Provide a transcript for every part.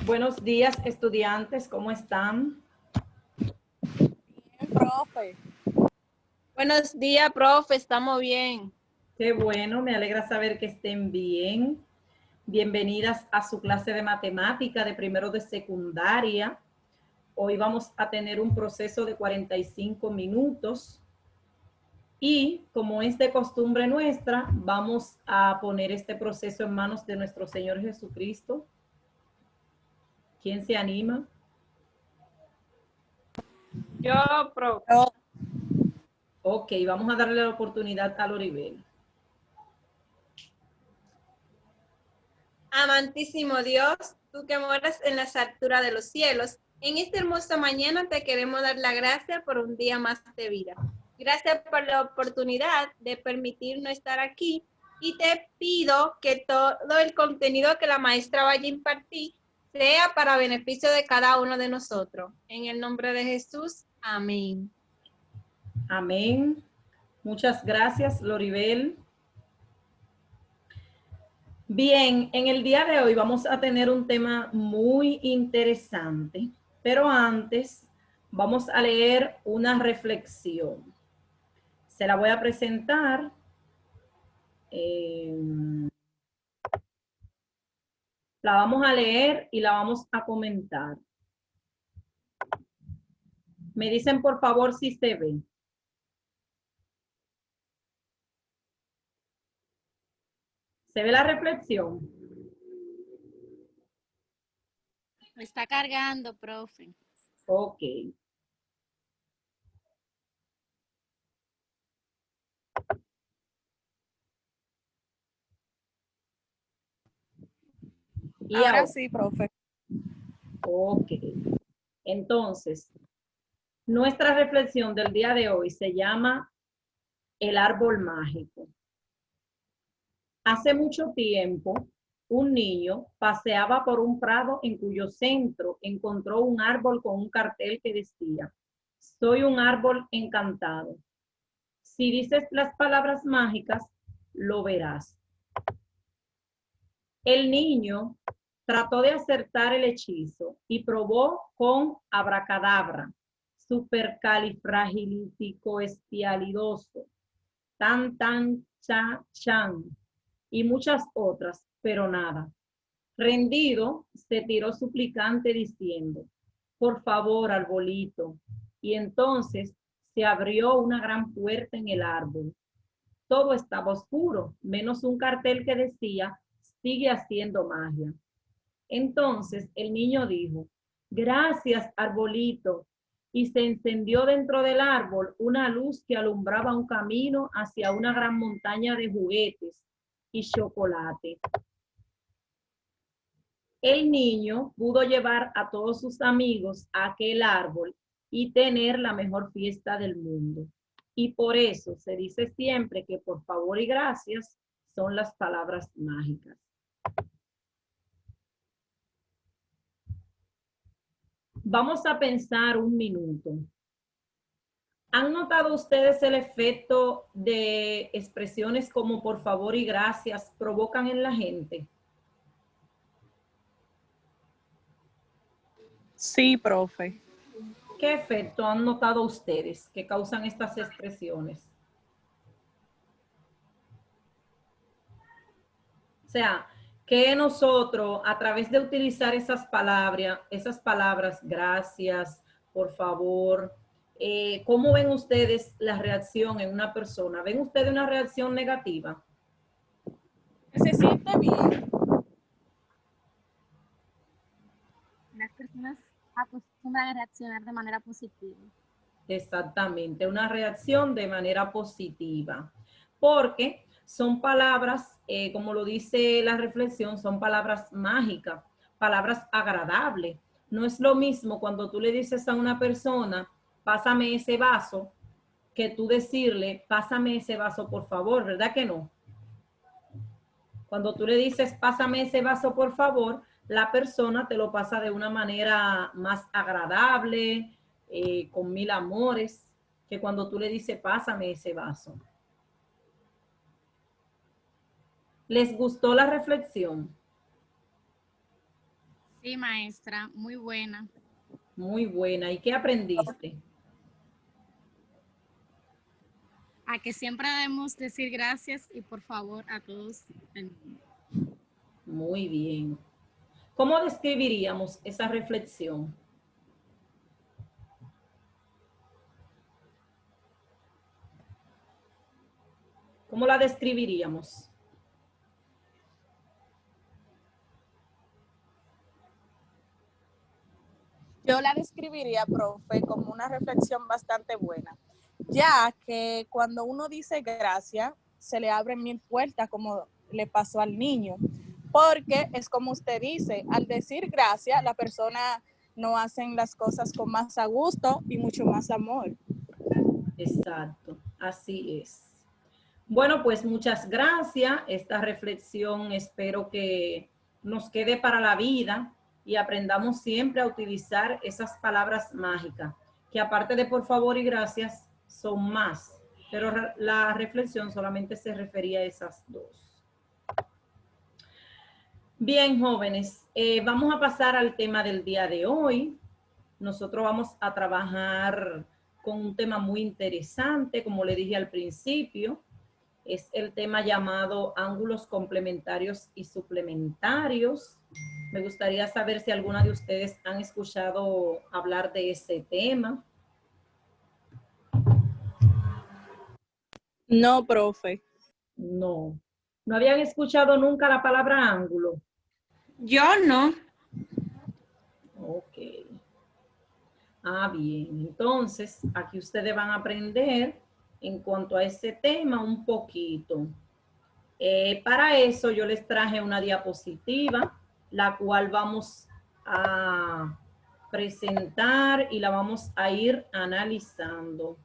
Buenos días, estudiantes, ¿cómo están? Bien, profe. Buenos días, profe, estamos bien. Qué bueno, me alegra saber que estén bien. Bienvenidas a su clase de matemática de primero de secundaria. Hoy vamos a tener un proceso de 45 minutos y, como es de costumbre nuestra, vamos a poner este proceso en manos de nuestro Señor Jesucristo. ¿Quién se anima? Yo, profe. Ok, vamos a darle la oportunidad a Loribel. Amantísimo Dios, tú que moras en las alturas de los cielos, en esta hermosa mañana te queremos dar la gracia por un día más de vida. Gracias por la oportunidad de permitirnos estar aquí y te pido que todo el contenido que la maestra vaya a impartir sea para beneficio de cada uno de nosotros. En el nombre de Jesús, amén. Amén. Muchas gracias, Loribel. Bien, en el día de hoy vamos a tener un tema muy interesante, pero antes vamos a leer una reflexión. Se la voy a presentar. La vamos a leer y la vamos a comentar. Me dicen por favor si se ve. ¿Se ve la reflexión? Está cargando, profe. Ok. Y Ahora sí, profe. Ok. Entonces, nuestra reflexión del día de hoy se llama El árbol mágico. Hace mucho tiempo, un niño paseaba por un prado en cuyo centro encontró un árbol con un cartel que decía: soy un árbol encantado. Si dices las palabras mágicas, lo verás. El niño trató de acertar el hechizo y probó con abracadabra, supercalifragilíticoespialidoso, tan, tan, cha, chan, y muchas otras, pero nada. Rendido, se tiró suplicante diciendo: por favor, arbolito. Y entonces se abrió una gran puerta en el árbol. Todo estaba oscuro, menos un cartel que decía: sigue haciendo magia. Entonces el niño dijo: gracias, arbolito. Y se encendió dentro del árbol una luz que alumbraba un camino hacia una gran montaña de juguetes y chocolate. El niño pudo llevar a todos sus amigos a aquel árbol y tener la mejor fiesta del mundo. Y por eso se dice siempre que por favor y gracias son las palabras mágicas. Vamos a pensar un minuto. ¿Han notado ustedes el efecto de expresiones como por favor y gracias provocan en la gente? Sí, profe. ¿Qué efecto han notado ustedes que causan estas expresiones? O sea, que nosotros, a través de utilizar esas palabras, gracias, por favor, ¿cómo ven ustedes la reacción en una persona? ¿Ven ustedes una reacción negativa? Se siente bien. Las personas acostumbran a reaccionar de manera positiva. Exactamente, una reacción de manera positiva, porque son palabras, como lo dice la reflexión, son palabras mágicas, palabras agradables. No es lo mismo cuando tú le dices a una persona: pásame ese vaso, que tú decirle: pásame ese vaso por favor, ¿verdad que no? Cuando tú le dices: pásame ese vaso por favor, la persona te lo pasa de una manera más agradable, con mil amores, que cuando tú le dices: pásame ese vaso. ¿Les gustó la reflexión? Sí, maestra, muy buena. Muy buena. ¿Y qué aprendiste? A que siempre debemos decir gracias y por favor a todos el mundo. Muy bien. ¿Cómo describiríamos esa reflexión? ¿Cómo la describiríamos? Yo la describiría, profe, como una reflexión bastante buena, ya que cuando uno dice gracias, se le abren mil puertas como le pasó al niño, porque es como usted dice, al decir gracias, la persona no hacen las cosas con más a gusto y mucho más amor. Exacto, así es. Bueno, pues muchas gracias. Esta reflexión espero que nos quede para la vida y aprendamos siempre a utilizar esas palabras mágicas, que aparte de por favor y gracias, son más. Pero la reflexión solamente se refería a esas dos. Bien, jóvenes, vamos a pasar al tema del día de hoy. Nosotros vamos a trabajar con un tema muy interesante, como le dije al principio. Es el tema llamado ángulos complementarios y suplementarios. Me gustaría saber si alguna de ustedes han escuchado hablar de ese tema. No, profe. No. ¿No habían escuchado nunca la palabra ángulo? Yo no. Ok. Ah, bien. Entonces, aquí ustedes van a aprender en cuanto a ese tema un poquito. Para eso yo les traje una diapositiva, la cual vamos a presentar y la vamos a ir analizando.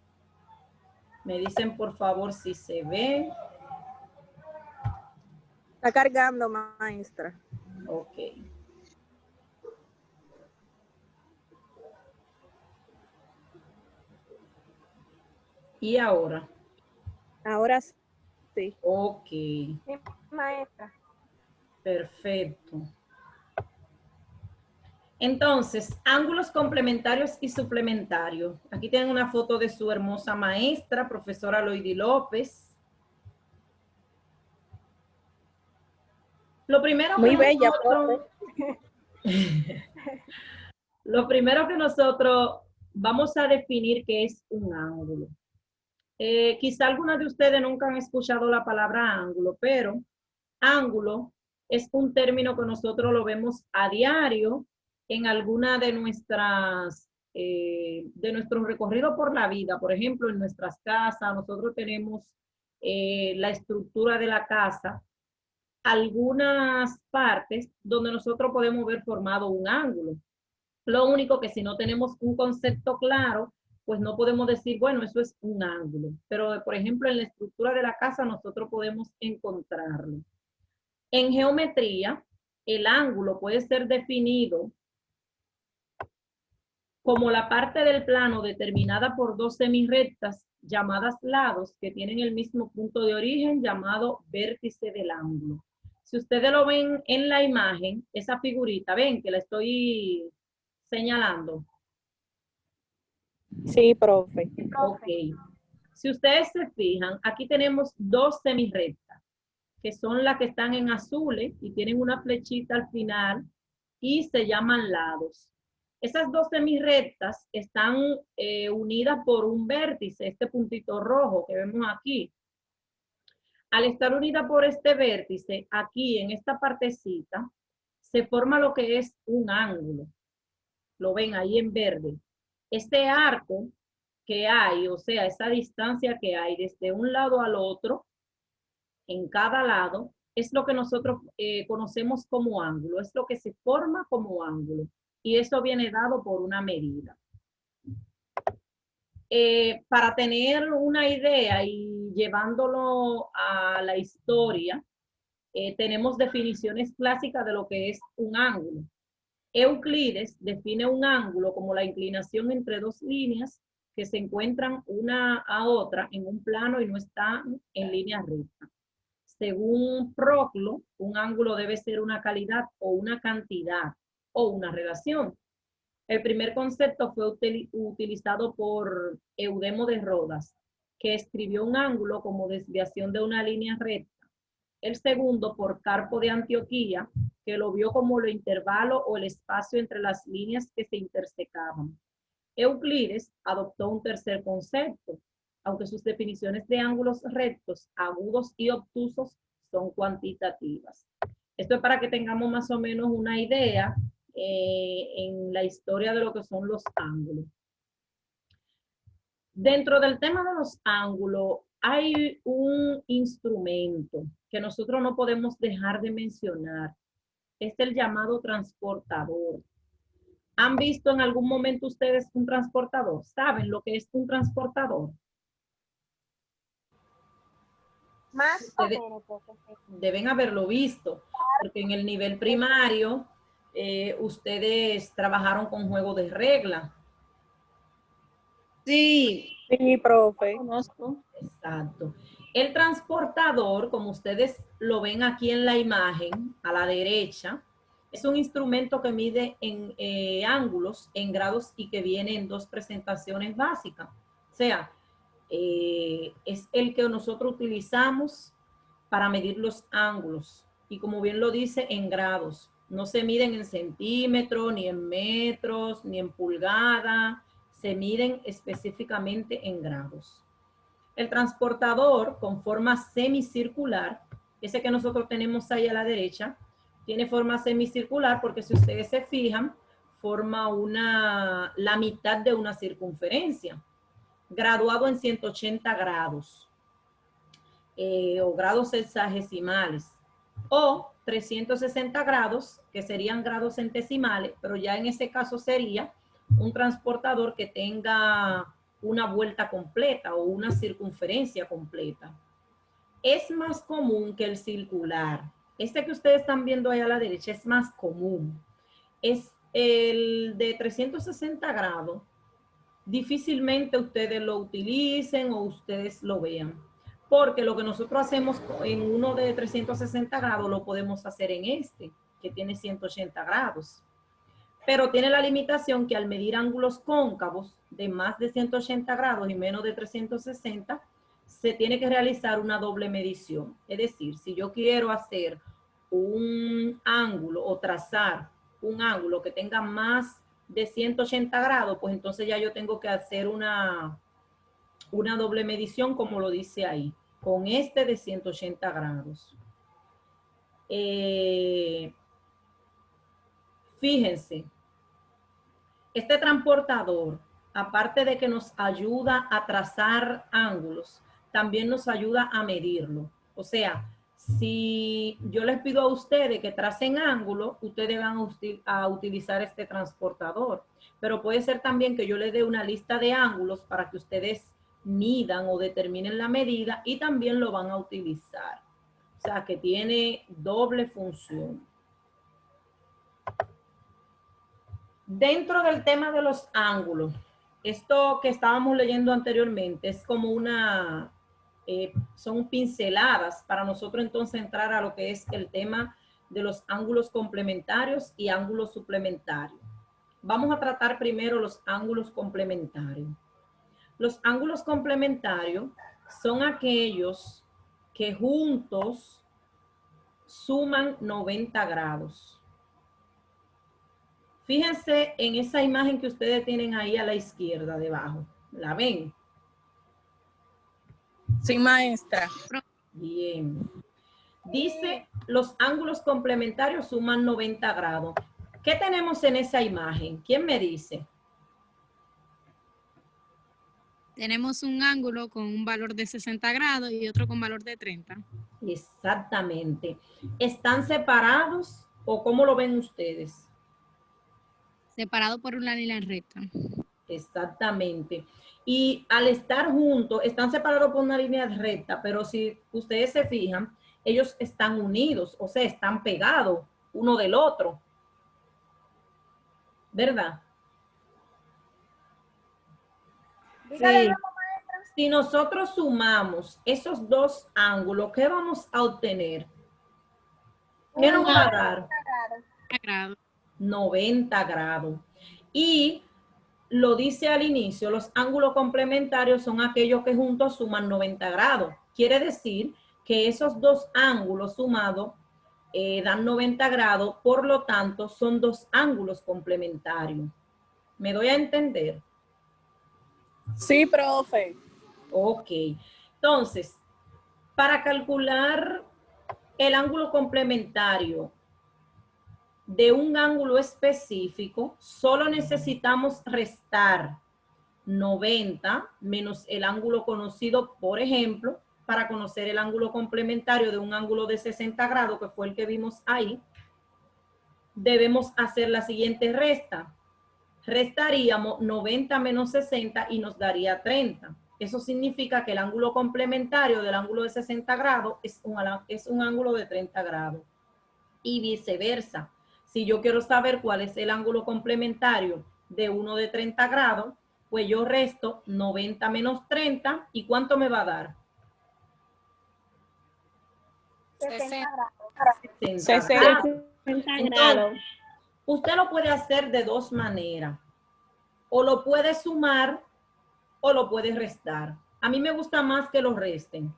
Me dicen por favor si se ve. Está cargando, maestra. Ok. ¿Y ahora? Ahora sí. Ok, Sí, maestra. perfecto. Entonces, ángulos complementarios y suplementarios. Aquí tienen una foto de su hermosa maestra, profesora Loidi López. Lo primero que Muy bella, profe. lo primero que nosotros vamos a definir qué es un ángulo. Quizá algunas de ustedes nunca han escuchado la palabra ángulo, pero ángulo es un término que nosotros lo vemos a diario en alguna de nuestro recorrido por la vida. Por ejemplo, en nuestras casas, nosotros tenemos la estructura de la casa, algunas partes donde nosotros podemos ver formado un ángulo. Lo único que si no tenemos un concepto claro, pues no podemos decir, bueno, eso es un ángulo. Pero, por ejemplo, en la estructura de la casa nosotros podemos encontrarlo. En geometría, el ángulo puede ser definido como la parte del plano determinada por dos semirrectas llamadas lados que tienen el mismo punto de origen llamado vértice del ángulo. Si ustedes lo ven en la imagen, esa figurita, ven que la estoy señalando. Sí, profe. Ok. Si ustedes se fijan, aquí tenemos dos semirrectas, que son las que están en azules y tienen una flechita al final y se llaman lados. Esas dos semirrectas están unidas por un vértice, este puntito rojo que vemos aquí. Al estar unida por este vértice, aquí en esta partecita, se forma lo que es un ángulo. Lo ven ahí en verde. Este arco que hay, o sea, esa distancia que hay desde un lado al otro, en cada lado, es lo que nosotros conocemos como ángulo, es lo que se forma como ángulo. Y eso viene dado por una medida. Para tener una idea y llevándolo a la historia, tenemos definiciones clásicas de lo que es un ángulo. Euclides define un ángulo como la inclinación entre dos líneas que se encuentran una a otra en un plano y no están en línea recta. Según Proclo, un ángulo debe ser una calidad o una cantidad o una relación. El primer concepto fue utilizado por Eudemo de Rodas, que escribió un ángulo como desviación de una línea recta. El segundo por Carpo de Antioquía, que lo vio como lo intervalo o el espacio entre las líneas que se intersecaban. Euclides adoptó un tercer concepto, aunque sus definiciones de ángulos rectos, agudos y obtusos son cuantitativas. Esto es para que tengamos más o menos una idea en la historia de lo que son los ángulos. Dentro del tema de los ángulos, hay un instrumento que nosotros no podemos dejar de mencionar. Es el llamado transportador. ¿Han visto en algún momento ustedes un transportador? ¿Saben lo que es un transportador? Más Ustedes o menos. deben haberlo visto, porque en el nivel primario ustedes trabajaron con juego de regla. Sí, Sí, profe. conozco. Exacto. El transportador, como ustedes lo ven aquí en la imagen, a la derecha, es un instrumento que mide en ángulos, en grados y que viene en dos presentaciones básicas. O sea, es el que nosotros utilizamos para medir los ángulos. Y como bien lo dice, en grados. No se miden en centímetros, ni en metros, ni en pulgadas. Se miden específicamente en grados. El transportador con forma semicircular, ese que nosotros tenemos ahí a la derecha, tiene forma semicircular porque si ustedes se fijan, forma la mitad de una circunferencia, graduado en 180 grados o grados sexagesimales, o 360 grados, que serían grados centesimales, pero ya en ese caso sería un transportador que tenga una vuelta completa o una circunferencia completa. Es más común que el circular. Este que ustedes están viendo ahí a la derecha es más común. Es el de 360 grados. Difícilmente ustedes lo utilicen o ustedes lo vean. Porque lo que nosotros hacemos en uno de 360 grados lo podemos hacer en este, que tiene 180 grados. Pero tiene la limitación que al medir ángulos cóncavos de más de 180 grados y menos de 360, se tiene que realizar una doble medición. Es decir, si yo quiero hacer un ángulo o trazar un ángulo que tenga más de 180 grados, pues entonces ya yo tengo que hacer una doble medición, como lo dice ahí, con este de 180 grados. Fíjense, este transportador, aparte de que nos ayuda a trazar ángulos, también nos ayuda a medirlo. O sea, si yo les pido a ustedes que tracen ángulos, ustedes van a utilizar este transportador. Pero puede ser también que yo les dé una lista de ángulos para que ustedes midan o determinen la medida y también lo van a utilizar. O sea, que tiene doble función. Dentro del tema de los ángulos, esto que estábamos leyendo anteriormente es como son pinceladas para nosotros entonces entrar a lo que es el tema de los ángulos complementarios y ángulos suplementarios. Vamos a tratar primero los ángulos complementarios. Los ángulos complementarios son aquellos que juntos suman 90 grados. Fíjense en esa imagen que ustedes tienen ahí a la izquierda debajo. ¿La ven? Sí, maestra. Bien. Dice, los ángulos complementarios suman 90 grados. ¿Qué tenemos en esa imagen? ¿Quién me dice? Tenemos un ángulo con un valor de 60 grados y otro con valor de 30. Exactamente. ¿Están separados o cómo lo ven ustedes? Separado por una línea recta. Exactamente. Y al estar juntos, están separados por una línea recta, pero si ustedes se fijan, ellos están unidos, o sea, están pegados uno del otro. ¿Verdad? Sí. Si nosotros sumamos esos dos ángulos, ¿qué vamos a obtener? ¿Qué nos va a dar? 30 grados. 90 grados. Y lo dice al inicio, los ángulos complementarios son aquellos que juntos suman 90 grados. Quiere decir que esos dos ángulos sumados dan 90 grados, por lo tanto, son dos ángulos complementarios. ¿Me doy a entender? Sí, profe. Ok. Entonces, para calcular el ángulo complementario de un ángulo específico, solo necesitamos restar 90 menos el ángulo conocido, por ejemplo, para conocer el ángulo complementario de un ángulo de 60 grados, que fue el que vimos ahí, debemos hacer la siguiente resta. Restaríamos 90 menos 60 y nos daría 30. Eso significa que el ángulo complementario del ángulo de 60 grados es un ángulo de 30 grados. Y viceversa. Si yo quiero saber cuál es el ángulo complementario de uno de 30 grados, pues yo resto 90 menos 30. ¿Y cuánto me va a dar? 60. 60 grados. Entonces, usted lo puede hacer de dos maneras. O lo puede sumar o lo puede restar. A mí me gusta más que lo resten.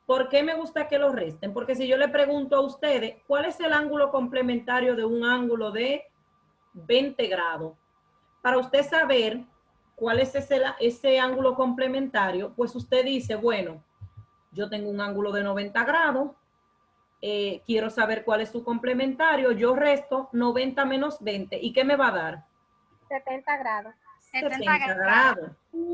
¿Por qué me gusta que lo resten? Porque si yo le pregunto a ustedes, ¿cuál es el ángulo complementario de un ángulo de 20 grados? Para usted saber cuál es ese ángulo complementario, pues usted dice, bueno, yo tengo un ángulo de 90 grados, quiero saber cuál es su complementario, yo resto 90 menos 20. ¿Y qué me va a dar? 70 grados. 70 grados.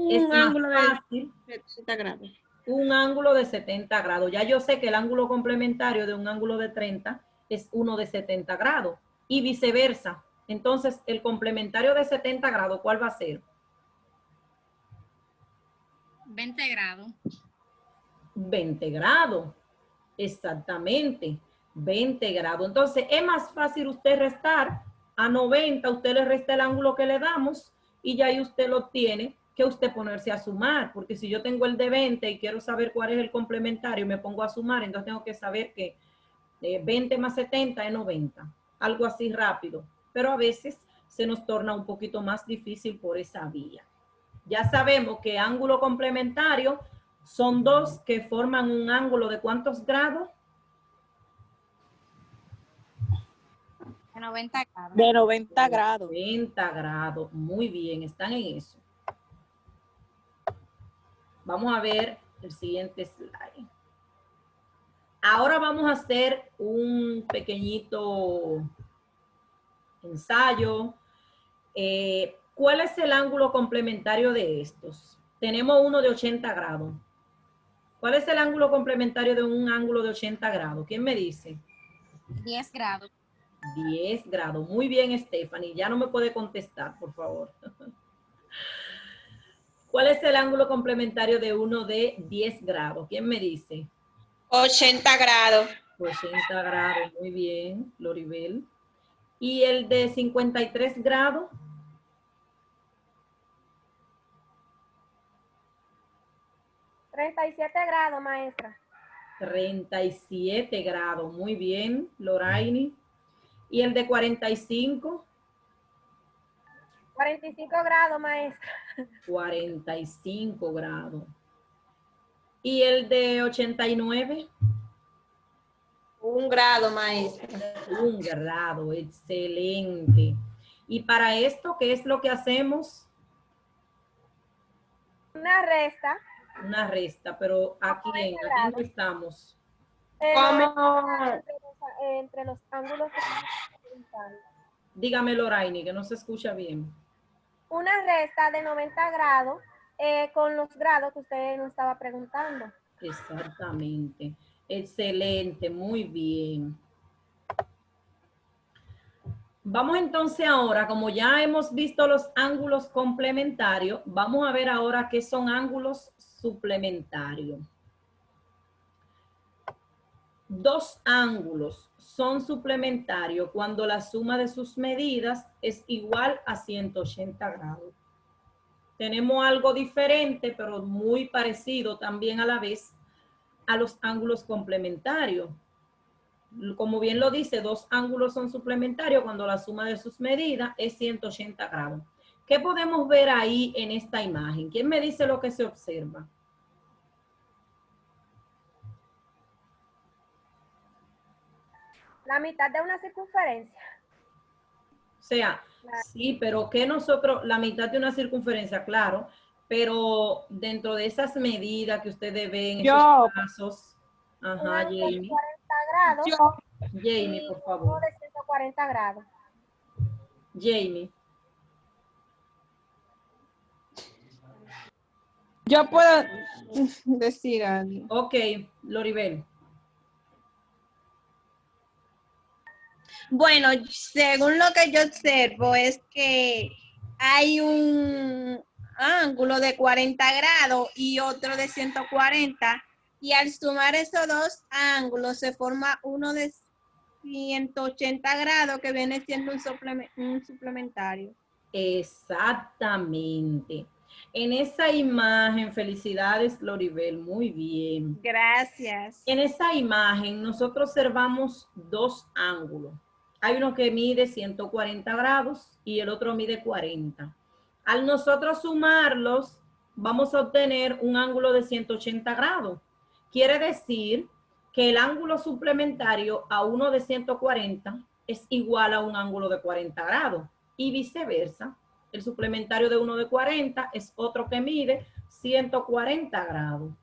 Es más fácil. 70 grados. Un ángulo de 70 grados. Ya yo sé que el ángulo complementario de un ángulo de 30 es uno de 70 grados y viceversa. Entonces, el complementario de 70 grados, ¿cuál va a ser? 20 grados. 20 grados. Exactamente. 20 grados. Entonces, es más fácil usted restar a 90, usted le resta el ángulo que le damos y ya ahí usted lo tiene, que usted ponerse a sumar, porque si yo tengo el de 20 y quiero saber cuál es el complementario y me pongo a sumar, entonces tengo que saber que 20 más 70 es 90, algo así rápido, pero a veces se nos torna un poquito más difícil por esa vía. Ya sabemos que ángulo complementario son dos que forman un ángulo de ¿cuántos grados? De 90 grados. De 90 grados. 90 grados, muy bien, están en eso. Vamos a ver el siguiente slide. Ahora vamos a hacer un pequeñito ensayo. ¿Cuál es el ángulo complementario de estos? Tenemos uno de 80 grados. ¿Cuál es el ángulo complementario de un ángulo de 80 grados? ¿Quién me dice? 10 grados. 10 grados. Muy bien, Stephanie. Ya no me puede contestar, por favor. ¿Cuál es el ángulo complementario de uno de 10 grados? ¿Quién me dice? 80 grados. 80 grados. Muy bien, Loribel. ¿Y el de 53 grados? 37 grados, maestra. 37 grados. Muy bien, Loraini. ¿Y el de 45? 45 grados, maestra. 45 grados. ¿Y el de 89? 1 grado, maestra. 1 grado, excelente. Y para esto, ¿qué es lo que hacemos? Una resta. Una resta, pero ¿a quién? ¿A quién estamos? Entre los ángulos. Dígame, Loraini, que no se escucha bien. Una resta de 90 grados con los grados que usted nos estaba preguntando. Exactamente. Excelente, muy bien. Vamos entonces ahora, como ya hemos visto los ángulos complementarios, vamos a ver ahora qué son ángulos suplementarios. Dos ángulos son suplementarios cuando la suma de sus medidas es igual a 180 grados. Tenemos algo diferente, pero muy parecido también a la vez a los ángulos complementarios. Como bien lo dice, dos ángulos son suplementarios cuando la suma de sus medidas es 180 grados. ¿Qué podemos ver ahí en esta imagen? ¿Quién me dice lo que se observa? La mitad de una circunferencia. O sea, sí, pero que nosotros, la mitad de una circunferencia, claro, pero dentro de esas medidas que ustedes ven, esos pasos, Un ajá, ángulo de Jamie. 40 grados Jamie, y por uno favor. de 140 grados. Jamie. Yo puedo decir algo. Ok, Loribel. Bueno, según lo que yo observo es que hay un ángulo de 40 grados y otro de 140 y al sumar esos dos ángulos se forma uno de 180 grados que viene siendo un suplementario. Exactamente. En esa imagen, felicidades, Loribel, muy bien. Gracias. En esa imagen nosotros observamos dos ángulos. Hay uno que mide 140 grados y el otro mide 40. Al nosotros sumarlos, vamos a obtener un ángulo de 180 grados. Quiere decir que el ángulo suplementario a uno de 140 es igual a un ángulo de 40 grados y viceversa. El suplementario de uno de 40 es otro que mide 140 grados.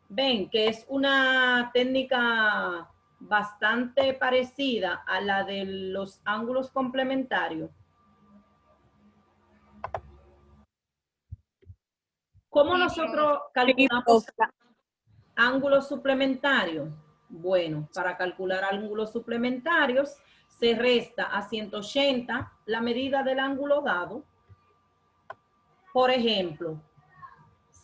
Ven que es una técnica bastante parecida a la de los ángulos complementarios. ¿Cómo nosotros calculamos ángulos suplementarios? Bueno, para calcular ángulos suplementarios se resta a 180 la medida del ángulo dado. Por ejemplo,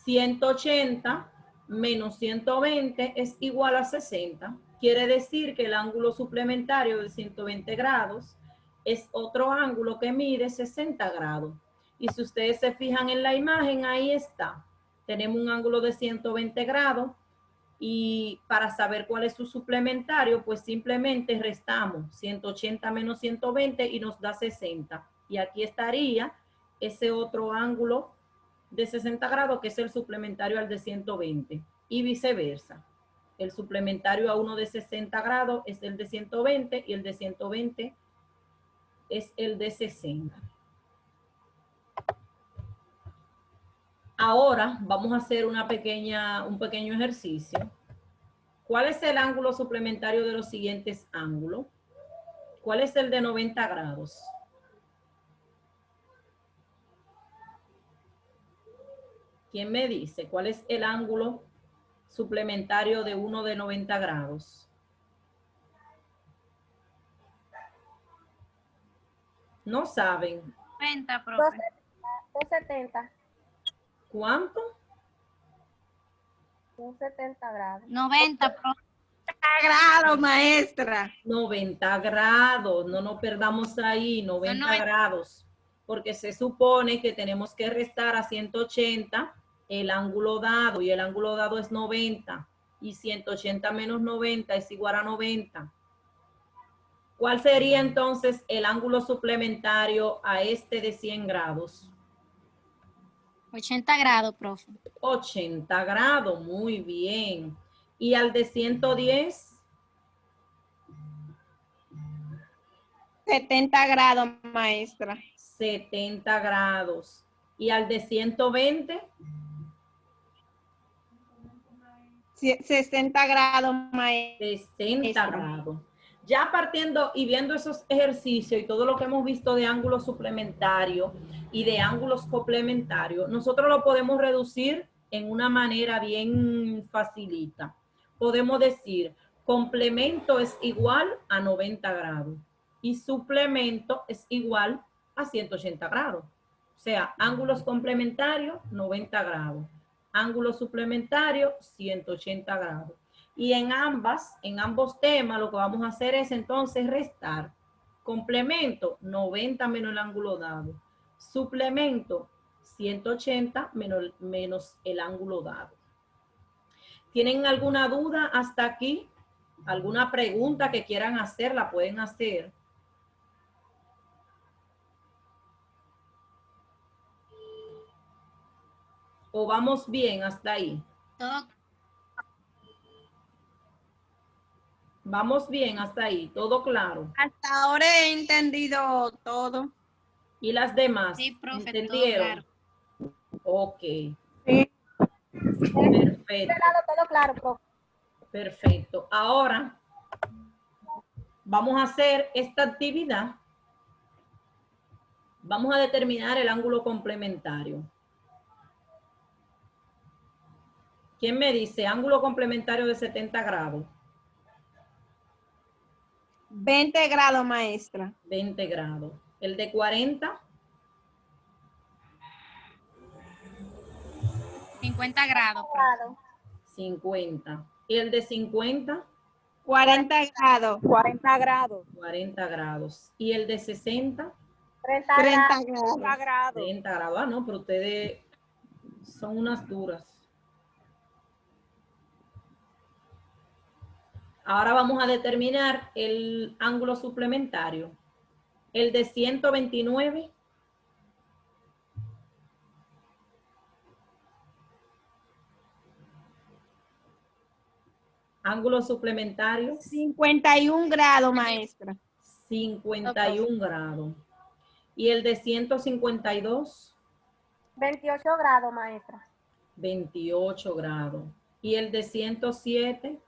180 menos 120 es igual a 60. Quiere decir que el ángulo suplementario de 120 grados es otro ángulo que mide 60 grados. Y si ustedes se fijan en la imagen, ahí está. Tenemos un ángulo de 120 grados y para saber cuál es su suplementario, pues simplemente restamos 180 menos 120 y nos da 60. Y aquí estaría ese otro ángulo de 60 grados, que es el suplementario al de 120, y viceversa. El suplementario a uno de 60 grados es el de 120 y el de 120 es el de 60. Ahora vamos a hacer un pequeño ejercicio. ¿Cuál es el ángulo suplementario de los siguientes ángulos? ¿Cuál es el de 90 grados? ¿Quién me dice cuál es el ángulo suplementario de uno de 90 grados? No saben. 90, profe. 270. ¿Cuánto? 270 grados. 90, profe. Grados, maestra. 90 grados, no nos perdamos ahí, 90 90. grados, porque se supone que tenemos que restar a 180 el ángulo dado, y el ángulo dado es 90, y 180 menos 90 es igual a 90. ¿Cuál sería entonces el ángulo suplementario a este de 100 grados? 80 grados, profe. 80 grados, muy bien. ¿Y al de 110? 70 grados, maestra. 70 grados. ¿Y al de 120? 60 grados, maestra. 60 grados. Ya partiendo y viendo esos ejercicios y todo lo que hemos visto de ángulos suplementarios y de ángulos complementarios, nosotros lo podemos reducir en una manera bien facilita. Podemos decir, complemento es igual a 90 grados y suplemento es igual a 180 grados. O sea, ángulos complementarios, 90 grados. Ángulo suplementario, 180 grados. Y en ambos temas, lo que vamos a hacer es entonces restar. Complemento, 90 menos el ángulo dado. Suplemento, 180 menos el ángulo dado. ¿Tienen alguna duda hasta aquí? ¿Alguna pregunta que quieran hacer? La pueden hacer. ¿O vamos bien hasta ahí? Todo Vamos bien hasta ahí, todo claro. Hasta ahora he entendido todo. ¿Y las demás? sí, profe, todo ¿Entendieron? claro. Ok, De perfecto, lado todo claro, profe. perfecto. Ahora vamos a hacer esta actividad. Vamos a determinar el ángulo complementario. ¿Quién me dice ángulo complementario de 70 grados? 20 grados, maestra. 20 grados. El de 40, 50 grados, profe. Grado. 50. Y el de 50, 40 grados. 40 grados. 40 grados. Y el de 60, 30 30 grados. 30 grados. grados. 30 grados. Ah, no, pero ustedes son unas duras. Ahora vamos a determinar el ángulo suplementario. El de 129. Ángulo suplementario, 51 grados, maestra. 51 grados. Y el de 152, 28 grados, maestra. 28 grados. Y el de 107,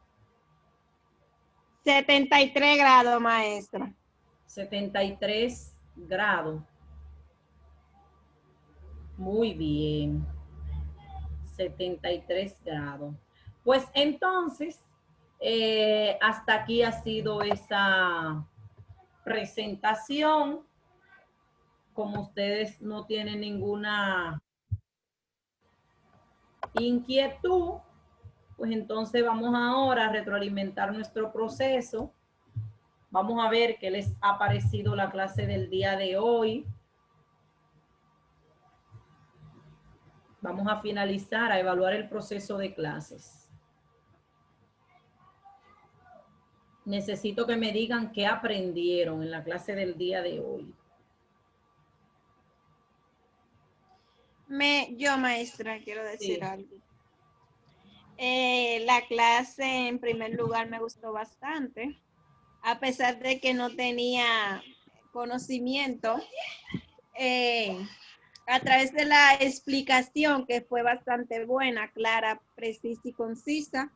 73 grados, maestra. 73 grados. Muy bien. 73 grados. Pues entonces, hasta aquí ha sido esa presentación. Como ustedes no tienen ninguna inquietud, pues entonces vamos ahora a retroalimentar nuestro proceso. Vamos a ver qué les ha parecido la clase del día de hoy. Vamos a finalizar, a evaluar el proceso de clases. Necesito que me digan qué aprendieron en la clase del día de hoy. Yo, maestra, quiero decir Sí. algo. La clase, en primer lugar, me gustó bastante. A pesar de que no tenía conocimiento, a través de la explicación, que fue bastante buena, clara, precisa y concisa,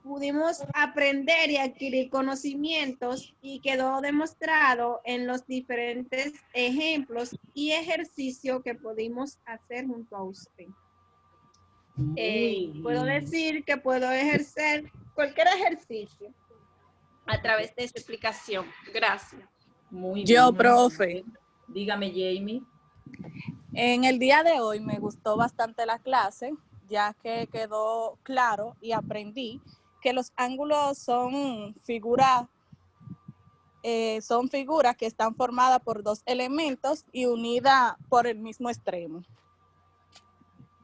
pudimos aprender y adquirir conocimientos y quedó demostrado en los diferentes ejemplos y ejercicios que pudimos hacer junto a usted. Puedo decir que puedo ejercer cualquier ejercicio a través de esa explicación. Gracias. Muy Yo, bien. profe. Dígame, Jamie. En el día de hoy me gustó bastante la clase, ya que quedó claro y aprendí que los ángulos son figuras que están formadas por dos elementos y unidas por el mismo extremo.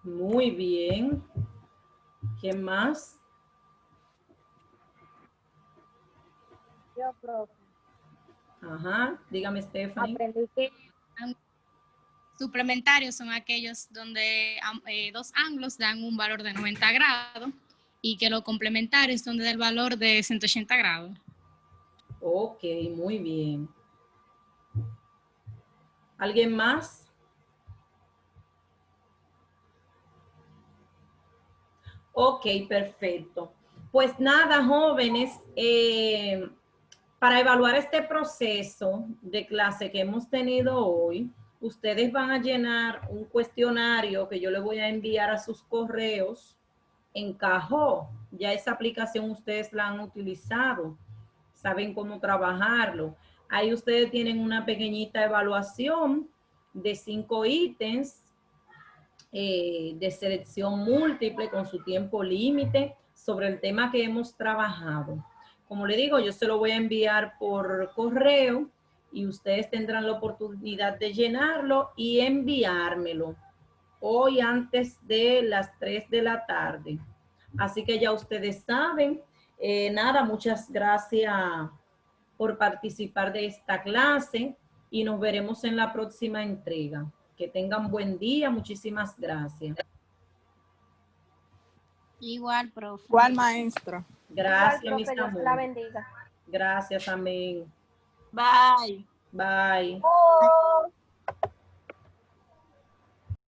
Muy bien. ¿Qué más? Yo, profe. Ajá. Dígame, Stephanie. Aprendí que Suplementarios son aquellos donde dos ángulos dan un valor de 90 grados y que los complementarios son del valor de 180 grados. Ok, muy bien. ¿Alguien más? Ok, perfecto. Pues nada, jóvenes, para evaluar este proceso de clase que hemos tenido hoy, ustedes van a llenar un cuestionario que yo le voy a enviar a sus correos en Kahoot. Ya esa aplicación ustedes la han utilizado, saben cómo trabajarlo. Ahí ustedes tienen una pequeñita evaluación de 5 ítems de selección múltiple con su tiempo límite sobre el tema que hemos trabajado. Como le digo, yo se lo voy a enviar por correo y ustedes tendrán la oportunidad de llenarlo y enviármelo hoy antes de las 3 de la tarde. Así que ya ustedes saben, Nada, muchas gracias por participar de esta clase y nos veremos en la próxima entrega. Que tengan buen día. Muchísimas gracias. Igual, profe. ¿Cuál maestra? Gracias, Igual, mis profe, Dios la amores. bendiga. Gracias, amén. Bye. Bye.